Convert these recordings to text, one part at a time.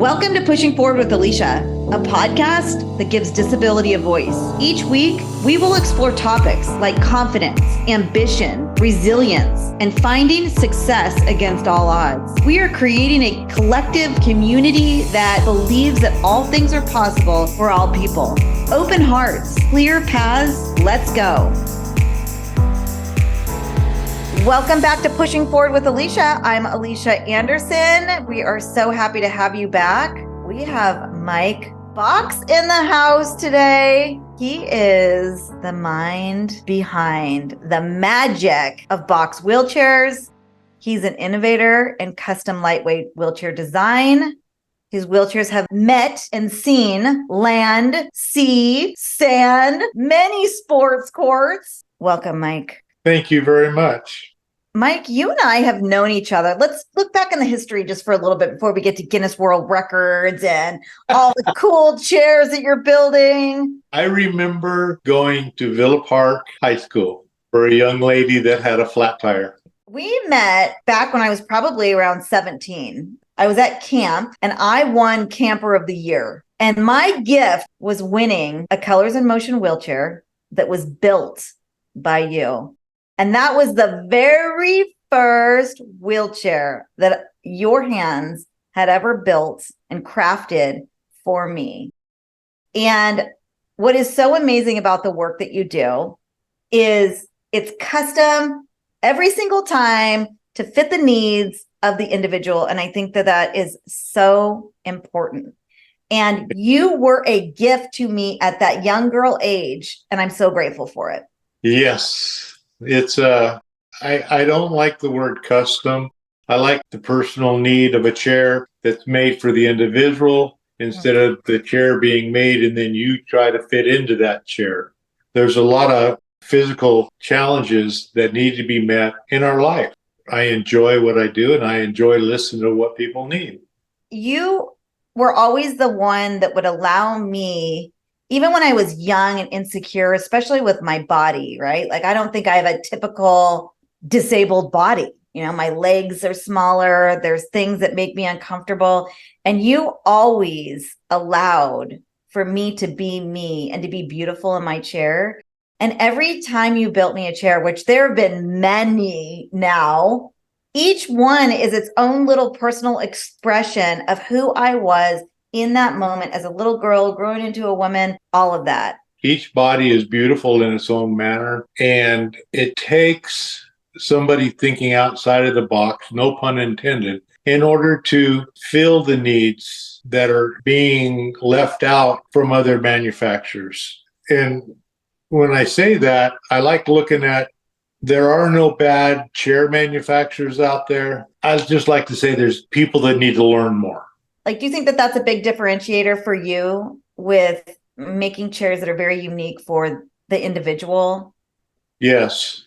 Welcome to Pushing Forward with Alycia, a podcast that gives disability a voice. Each week, we will explore topics like confidence, ambition, resilience, and finding success against all odds. We are creating a collective community that believes that all things are possible for all people. Open hearts, clear paths, let's go. Welcome back to Pushing Forward with Alycia. I'm Alycia Anderson. We are so happy to have you back. We have Mike Box in the house today. He is the mind behind the magic of Box wheelchairs. He's an innovator in custom lightweight wheelchair design. His wheelchairs have met and seen land, sea, sand, many sports courts. Welcome, Mike. Thank you very much. Mike, you and I have known each other. Let's look back in the history just for a little bit before we get to Guinness World Records and all the cool chairs that you're building. I remember going to Villa Park High School for a young lady that had a flat tire. We met back when I was probably around 17. I was at camp and I won Camper of the Year. And my gift was winning a Colors in Motion wheelchair that was built by you. And that was the very first wheelchair that your hands had ever built and crafted for me. And what is so amazing about the work that you do is it's custom every single time to fit the needs of the individual. And I think that that is so important. And you were a gift to me at that young girl age, and I'm so grateful for it. Yes. It's I don't like the word custom. I like the personal need of a chair that's made for the individual instead of the chair being made and then you try to fit into that chair. There's a lot of physical challenges that need to be met in our life. I enjoy what I do and I enjoy listening to what people need. You were always the one that would allow me, even when I was young and insecure, especially with my body, right? Like, I don't think I have a typical disabled body. You know, my legs are smaller. There's things that make me uncomfortable. And you always allowed for me to be me and to be beautiful in my chair. And every time you built me a chair, which there have been many now, each one is its own little personal expression of who I was in that moment as a little girl growing into a woman, all of that. Each body is beautiful in its own manner, and it takes somebody thinking outside of the box, no pun intended, in order to fill the needs that are being left out from other manufacturers. And when I say that, I like looking at there are no bad chair manufacturers out there. I just like to say there's people that need to learn more. Like, do you think that that's a big differentiator for you with making chairs that are very unique for the individual? Yes.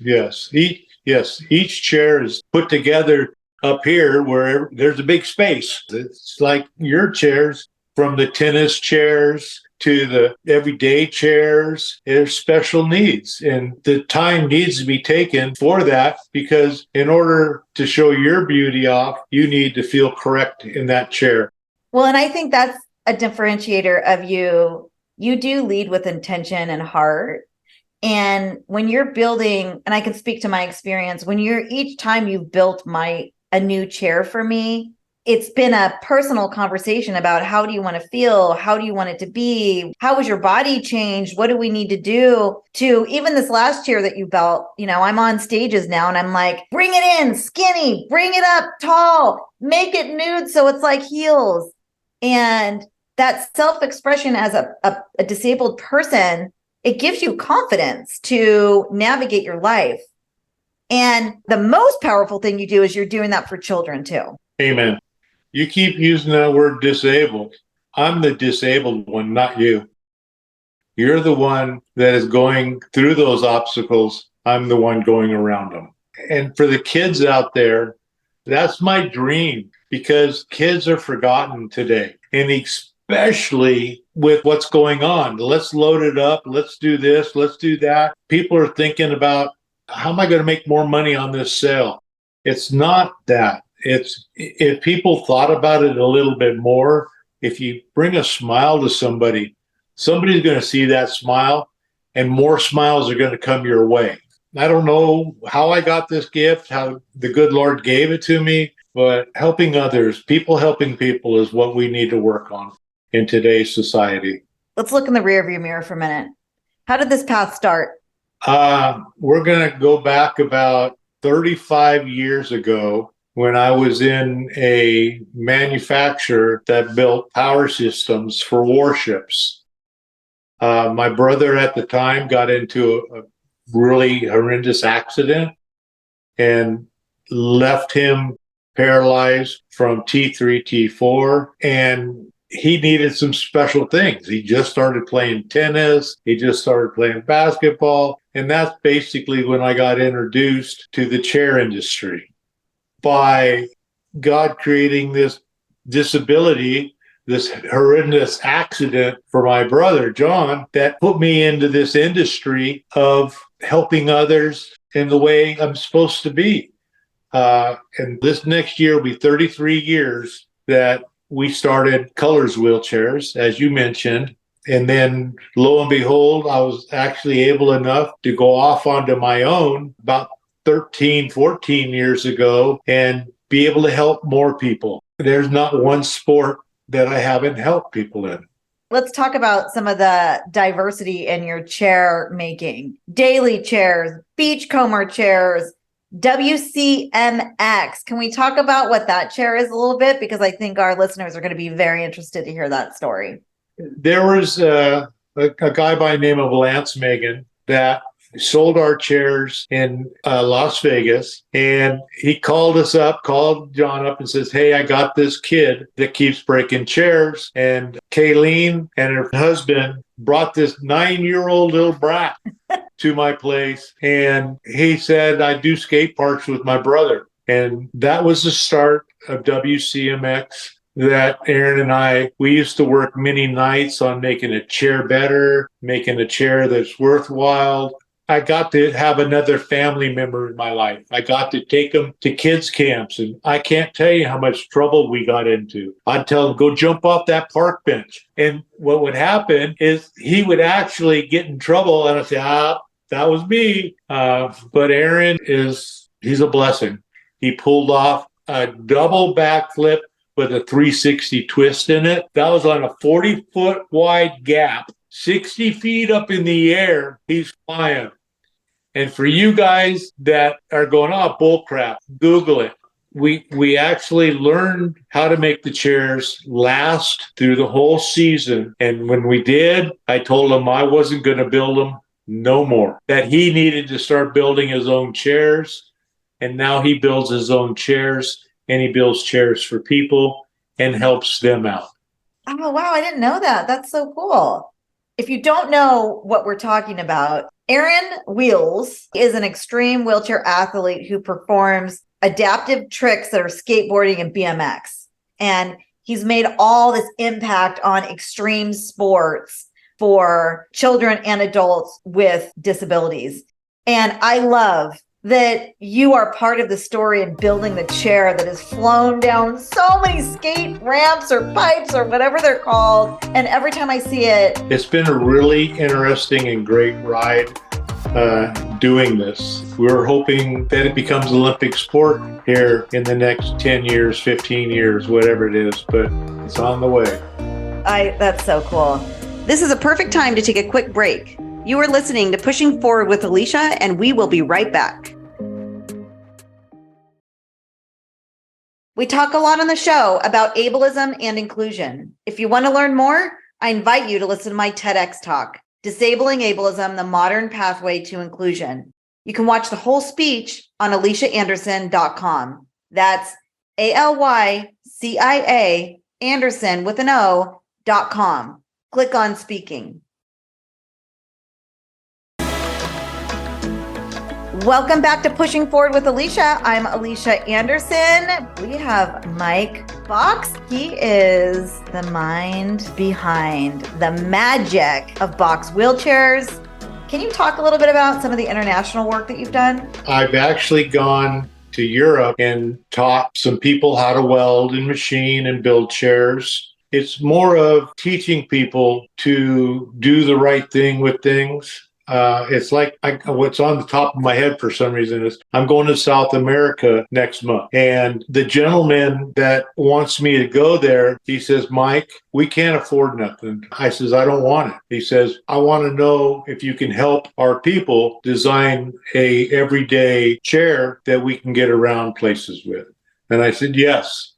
Each chair is put together up here where there's a big space. It's like your chairs, from the tennis chairs to the everyday chairs, there's special needs. And the time needs to be taken for that, because in order to show your beauty off, you need to feel correct in that chair. Well, and I think that's a differentiator of you. You do lead with intention and heart. And when you're building, and I can speak to my experience, when each time you've built a new chair for me, it's been a personal conversation about how do you want to feel? How do you want it to be? How was your body changed? What do we need to do to even this last chair that you built? You know, I'm on stages now and I'm like, bring it in skinny, bring it up tall, make it nude so it's like heels. And that self-expression as a disabled person, it gives you confidence to navigate your life. And the most powerful thing you do is you're doing that for children too. Amen. You keep using that word disabled. I'm the disabled one, not you. You're the one that is going through those obstacles. I'm the one going around them. And for the kids out there, that's my dream, because kids are forgotten today. And especially with what's going on. Let's load it up. Let's do this. Let's do that. People are thinking about, how am I going to make more money on this sale? It's not that. It's if people thought about it a little bit more, if you bring a smile to somebody, somebody's going to see that smile and more smiles are going to come your way. I don't know how I got this gift, how the good Lord gave it to me, but helping others, people helping people is what we need to work on in today's society. Let's look in the rearview mirror for a minute. How did this path start? We're going to go back about 35 years ago when I was in a manufacturer that built power systems for warships. My brother at the time got into a really horrendous accident and left him paralyzed from T3, T4, and he needed some special things. He just started playing tennis. He just started playing basketball. And that's basically when I got introduced to the chair industry. By God creating this disability, this horrendous accident for my brother, John, that put me into this industry of helping others in the way I'm supposed to be. And this next year will be 33 years that we started Colors Wheelchairs, as you mentioned. And then lo and behold, I was actually able enough to go off onto my own about 13, 14 years ago and be able to help more people. There's not one sport that I haven't helped people in. Let's talk about some of the diversity in your chair making. Daily chairs, beachcomber chairs, WCMX. Can we talk about what that chair is a little bit? Because I think our listeners are going to be very interested to hear that story. There was a guy by the name of Lance Megan that sold our chairs in Las Vegas, and he called John up and says, "Hey, I got this kid that keeps breaking chairs." And Kayleen and her husband brought this 9-year-old little brat to my place, and he said, "I do skate parks with my brother." And that was the start of WCMX. That Aaron and we used to work many nights on making a chair better, making a chair that's worthwhile. I got to have another family member in my life. I got to take them to kids' camps, and I can't tell you how much trouble we got into. I'd tell them, go jump off that park bench. And what would happen is he would actually get in trouble, and I'd say, that was me. But Aaron he's a blessing. He pulled off a double backflip with a 360 twist in it. That was on a 40-foot wide gap, 60 feet up in the air. He's flying. And for you guys that are going, bull crap, Google it. We actually learned how to make the chairs last through the whole season. And when we did, I told him I wasn't going to build them no more, that he needed to start building his own chairs. And now he builds his own chairs, and he builds chairs for people and helps them out. Oh, wow. I didn't know that. That's so cool. If you don't know what we're talking about, Aaron Wheels is an extreme wheelchair athlete who performs adaptive tricks that are skateboarding and BMX. And he's made all this impact on extreme sports for children and adults with disabilities. And I love that you are part of the story in building the chair that has flown down so many skate ramps or pipes or whatever they're called. And every time I see it, it's been a really interesting and great ride doing this. We're hoping that it becomes an Olympic sport here in the next 10 years, 15 years, whatever it is, but it's on the way. That's so cool. This is a perfect time to take a quick break. You are listening to Pushing Forward with Alycia, and we will be right back. We talk a lot on the show about ableism and inclusion. If you want to learn more, I invite you to listen to my TEDx talk, Disabling Ableism, the Modern Pathway to Inclusion. You can watch the whole speech on AlyciaAnderson.com. That's ALYCIA Anderson with an O.com. Click on speaking. Welcome back to Pushing Forward with Alycia. I'm Alycia Anderson. We have Mike Box. He is the mind behind the magic of Box wheelchairs. Can you talk a little bit about some of the international work that you've done? I've actually gone to Europe and taught some people how to weld and machine and build chairs. It's more of teaching people to do the right thing with things. It's like what's on the top of my head for some reason is I'm going to South America next month. And the gentleman that wants me to go there, he says, Mike, we can't afford nothing. I says, I don't want it. He says, I want to know if you can help our people design a everyday chair that we can get around places with. And I said, yes.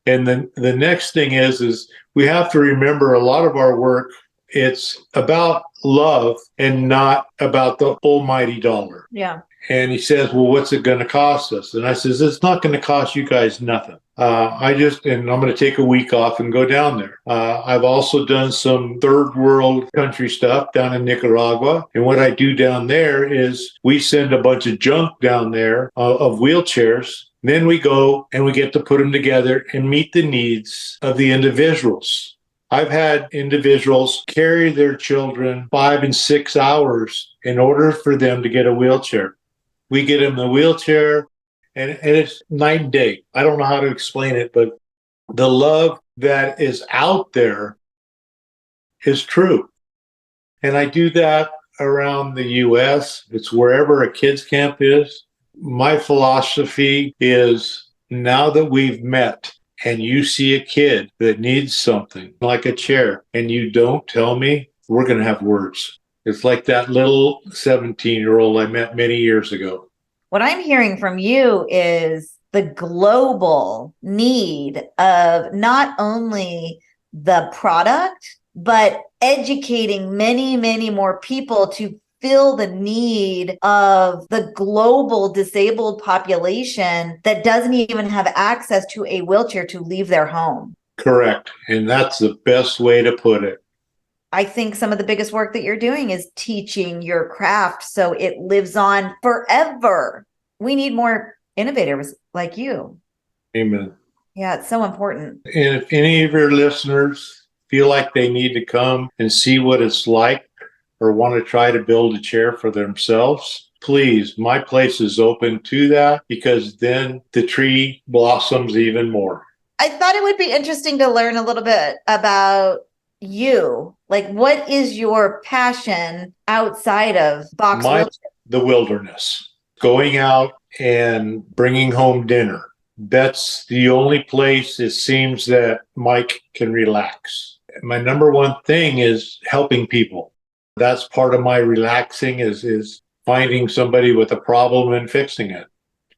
And then the next thing is we have to remember a lot of our work, it's about love and not about the almighty dollar. Yeah. And he says, well, what's it going to cost us? And I says, it's not going to cost you guys nothing. And I'm going to take a week off and go down there. I've also done some third world country stuff down in Nicaragua. And what I do down there is we send a bunch of junk down there of wheelchairs. Then we go and we get to put them together and meet the needs of the individuals. I've had individuals carry their children 5 and 6 hours in order for them to get a wheelchair. We get them the wheelchair, and it's night and day. I don't know how to explain it, but the love that is out there is true. And I do that around the U.S. It's wherever a kids camp is. My philosophy is now that we've met and you see a kid that needs something like a chair and you don't tell me, we're going to have words. It's like that little 17-year-old I met many years ago. What I'm hearing from you is the global need of not only the product, but educating many, many more people to fill the need of the global disabled population that doesn't even have access to a wheelchair to leave their home. Correct. And that's the best way to put it. I think some of the biggest work that you're doing is teaching your craft so it lives on forever. We need more innovators like you. Amen. Yeah, it's so important. And if any of your listeners feel like they need to come and see what it's like or want to try to build a chair for themselves, please, my place is open to that, because then the tree blossoms even more. I thought it would be interesting to learn a little bit about you. Like, what is your passion outside of box wheelchair? The wilderness, going out and bringing home dinner. That's the only place it seems that Mike can relax. My number one thing is helping people. That's part of my relaxing is finding somebody with a problem and fixing it.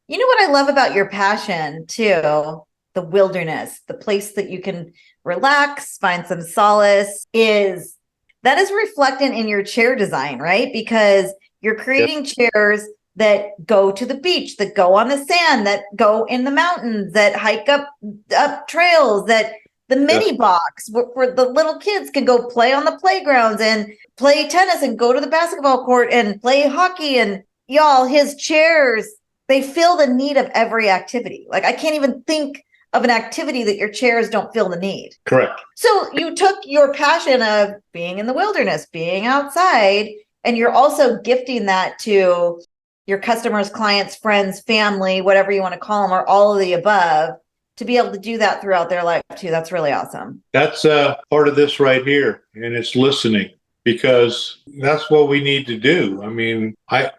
You know what I love about your passion too? The wilderness, the place that you can relax, find some solace, is that is reflected in your chair design, right? Because you're creating chairs that go to the beach, that go on the sand, that go in the mountains, that hike up trails, that the mini box where the little kids can go play on the playgrounds and play tennis and go to the basketball court and play hockey. And y'all, his chairs, they fill the need of every activity. Like, I can't even think of an activity that your chairs don't fill the need. Correct. So you took your passion of being in the wilderness, being outside, and you're also gifting that to your customers, clients, friends, family, whatever you want to call them, or all of the above, to be able to do that throughout their life too. That's really awesome. That's part of this right here. And it's listening, because that's what we need to do. I mean, I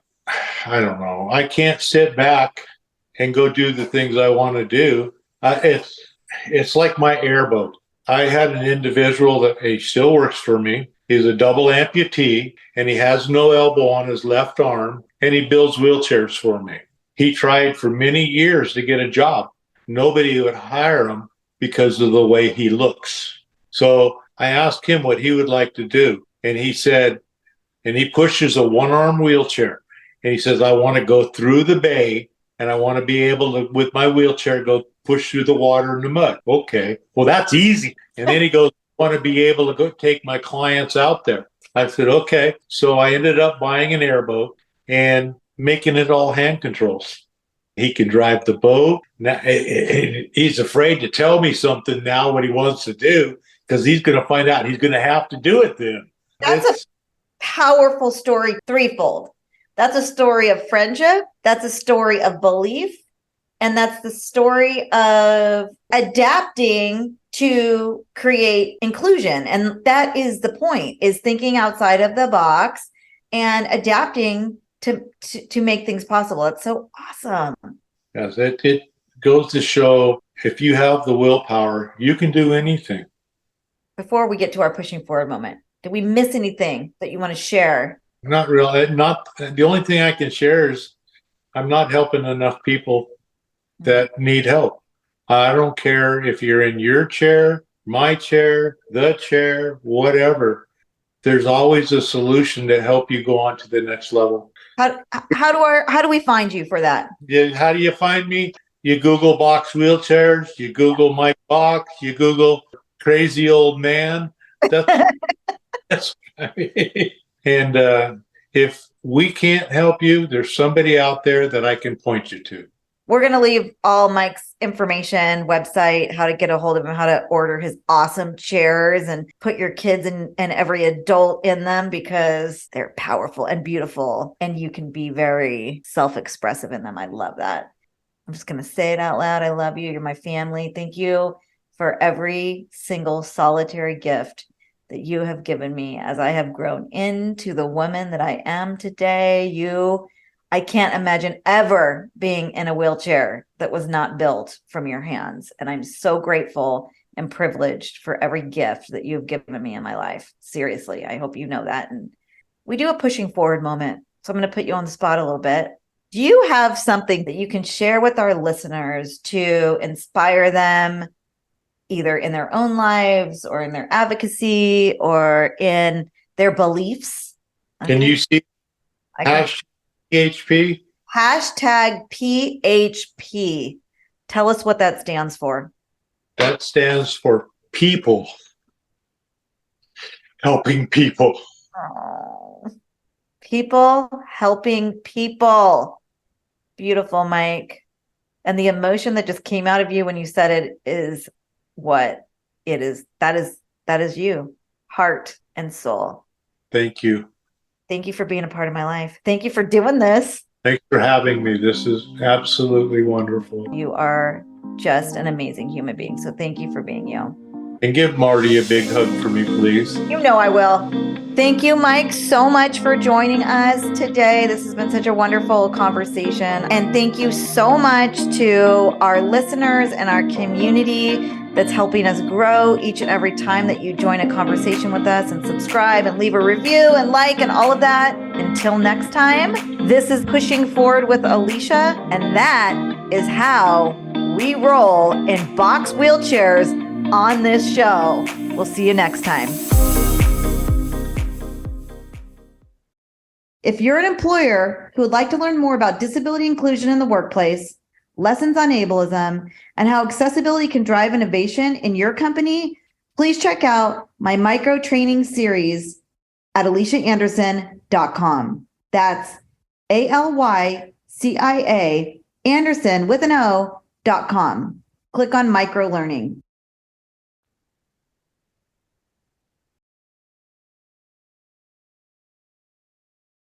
don't know. I can't sit back and go do the things I want to do. It's like my airboat. I had an individual that he still works for me. He's a double amputee and he has no elbow on his left arm, and he builds wheelchairs for me. He tried for many years to get a job. Nobody would hire him because of the way he looks. So I asked him what he would like to do. And he said, and he pushes a one-arm wheelchair. And he says, I want to go through the bay and I want to be able to, with my wheelchair, go push through the water and the mud. Okay, well, that's easy. And then he goes, I want to be able to go take my clients out there. I said, okay. So I ended up buying an airboat and making it all hand controls. He can drive the boat. Now, he's afraid to tell me something now what he wants to do, because he's going to find out he's going to have to do it then. That's a powerful story, threefold. That's a story of friendship. That's a story of belief. And that's the story of adapting to create inclusion. And that is the point, is thinking outside of the box and adapting to make things possible. It's so awesome. Yes, it goes to show if you have the willpower, you can do anything. Before we get to our pushing forward moment, did we miss anything that you want to share? Not really. Not the only thing I can share is I'm not helping enough people that need help. I don't care if you're in your chair, my chair, the chair, whatever. There's always a solution to help you go on to the next level. How do we find you for that? Yeah, how do you find me? You Google box wheelchairs, you Google Mike Box, you Google crazy old man. That's I mean. And if we can't help you, there's somebody out there that I can point you to. We're going to leave all Mike's information, website, how to get a hold of him, how to order his awesome chairs, and put your kids and every adult in them, because they're powerful and beautiful, and you can be very self-expressive in them. I love that. I'm just going to say it out loud. I love you. You're my family. Thank you for every single solitary gift that you have given me as I have grown into the woman that I am today. I can't imagine ever being in a wheelchair that was not built from your hands. And I'm so grateful and privileged for every gift that you've given me in my life. Seriously, I hope you know that. And we do a pushing forward moment. So I'm going to put you on the spot a little bit. Do you have something that you can share with our listeners to inspire them, either in their own lives or in their advocacy or in their beliefs? Can you see hashtag PHP? Hashtag PHP. Tell us what that stands for. That stands for people. Helping people. Oh, people helping people. Beautiful, Mike. And the emotion that just came out of you when you said it is what it is. That is you, heart and soul. Thank you. Thank you for being a part of my life. Thank you for doing this. Thanks for having me. This is absolutely wonderful. You are just an amazing human being. So thank you for being you. And give Marty a big hug for me, please. You know I will. Thank you, Mike, so much for joining us today. This has been such a wonderful conversation. And thank you so much to our listeners and our community that's helping us grow each and every time that you join a conversation with us, and subscribe and leave a review and like and all of that. Until next time, this is Pushing Forward with Alycia, and that is how we roll in box wheelchairs on this show. We'll see you next time. If you're an employer who would like to learn more about disability inclusion in the workplace, lessons on ableism, and how accessibility can drive innovation in your company, please check out my micro training series at AlyciaAnderson.com. That's ALYCIA Anderson with an O.com. Click on micro learning.